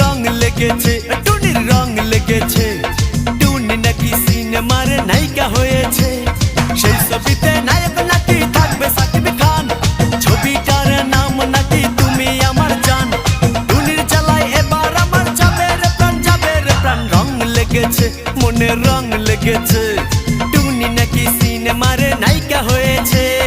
রং লেগেছে, টুনির রং লেগেছে। টুনি নাকি সিনেমার নায়িকা হয়েছে। সেই ছবিতে নায়ক নাকি থাকবে সাকিব খান। ছবিটার নাম নাকি তুমি আমার জান। টুনির জ্বালায় এবার আমার যাবে রে প্রাণ, যাবে রে প্রাণ। রং লেগেছে, মনে রং লেগেছে। টুনি নাকি সিনেমার নায়িকা হয়েছে।